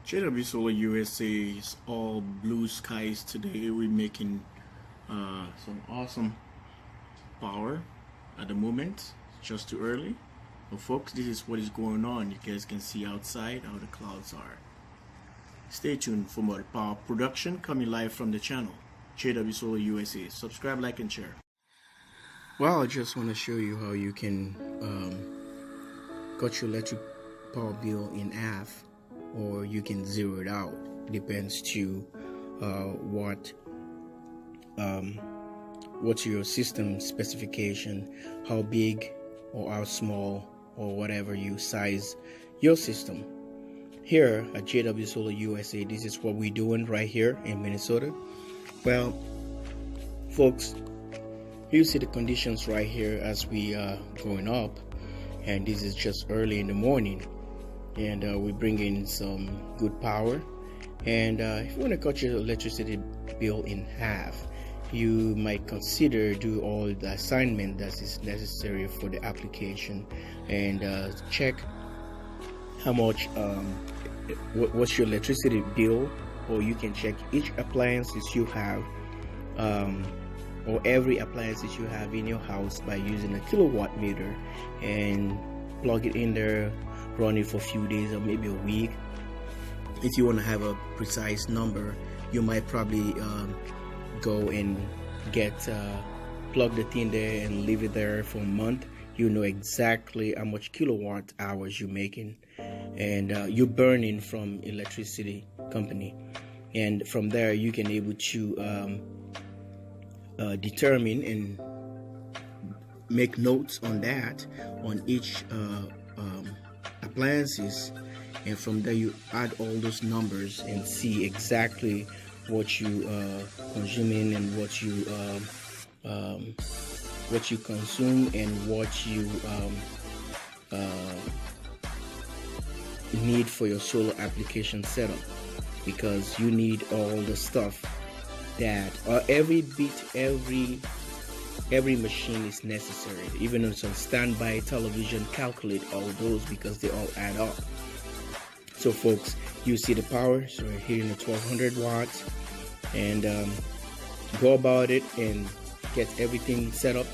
JW Solar USA's all blue skies today. We're making some awesome power at the moment. It's just too early. But folks, this is what is going on. You guys can see outside how the clouds are. Stay tuned for more power production coming live from the channel. JW Solar USA. Subscribe, like, and share. Well, I just want to show you how you can cut your electric power bill in half, or you can zero it out. Depends to what's your system specification, how big or how small or whatever you size your system. Here at JW Solar USA, this is what we're doing right here in Minnesota. Well, folks, you see the conditions right here as we are going up, and this is just early in the morning, and we bring in some good power. And if you want to cut your electricity bill in half, you might consider do all the assignment that is necessary for the application, and check how much what's your electricity bill, or you can check each appliances you have, or every appliance that you have in your house by using a kilowatt meter, and plug it in there, run it for a few days or maybe a week. If you want to have a precise number, you might probably go and get plug the thing there and leave it there for a month. You know exactly how much kilowatt hours you're making, and you're burning from electricity company. And from there you can able to determine and make notes on that on each appliances, and from there you add all those numbers and see exactly what you consuming, and what you consume, and what you need for your solar application setup, because you need all the stuff that every machine is necessary. Even if it's on standby television, calculate all those because they all add up. So folks, you see the power, so we're hitting the 1200 watts, and go about it and get everything set up,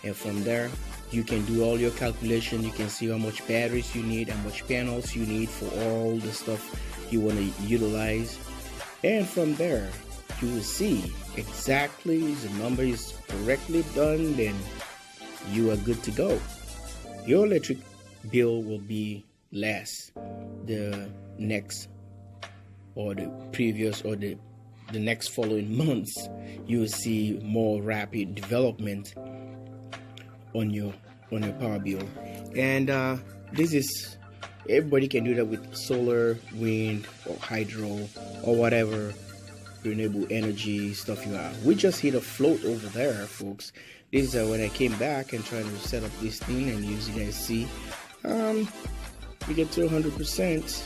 and from there you can do all your calculation. You can see how much batteries you need, how much panels you need for all the stuff you want to utilize, and from there you will see exactly the number is correctly done, then you are good to go. Your electric bill will be less the next or the previous or the next following months. You will see more rapid development on your power bill. And this is, everybody can do that with solar, wind, or hydro, or whatever renewable energy stuff you have. We just hit a float over there, folks. This is when I came back and trying to set up this thing, and as you guys see, we get to 100%,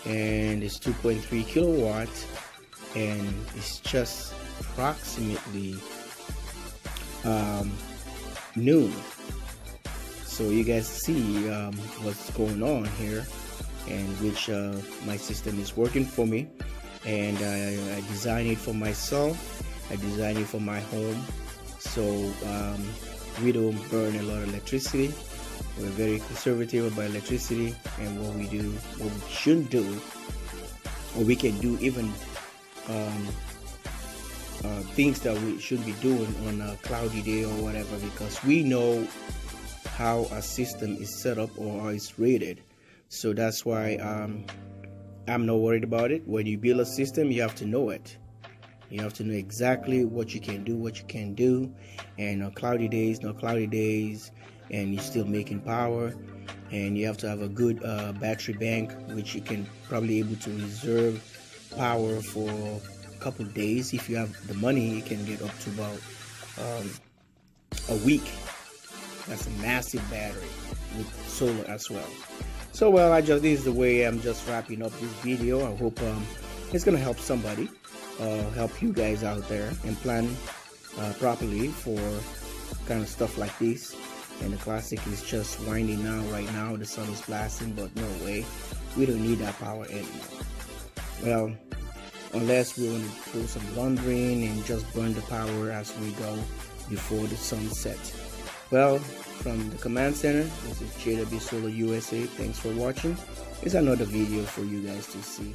and it's 2.3 kilowatts, and it's just approximately noon. So you guys see what's going on here, and which my system is working for me, and I designed it for myself. I designed it for my home, so we don't burn a lot of electricity. We're very conservative about electricity, and what we shouldn't do, or we can do even things that we shouldn't be doing on a cloudy day or whatever, because we know how our system is set up or how it's rated. So that's why I'm not worried about it. When you build a system, you have to know it. You have to know exactly what you can do, what you can do, and on cloudy days, no cloudy days, and you're still making power. And you have to have a good battery bank, which you can probably able to reserve power for a couple of days. If you have the money, you can get up to about a week. That's a massive battery with solar as well. So well, this is the way I'm just wrapping up this video. I hope it's gonna help somebody, help you guys out there, and plan properly for kind of stuff like this. And the classic is just winding down right now. The sun is blasting, but no way, we don't need that power anymore. Well, unless we want to do some laundering and just burn the power as we go before the sun sets. Well, from the command center, this is JW Solar USA. Thanks for watching. It's another video for you guys to see.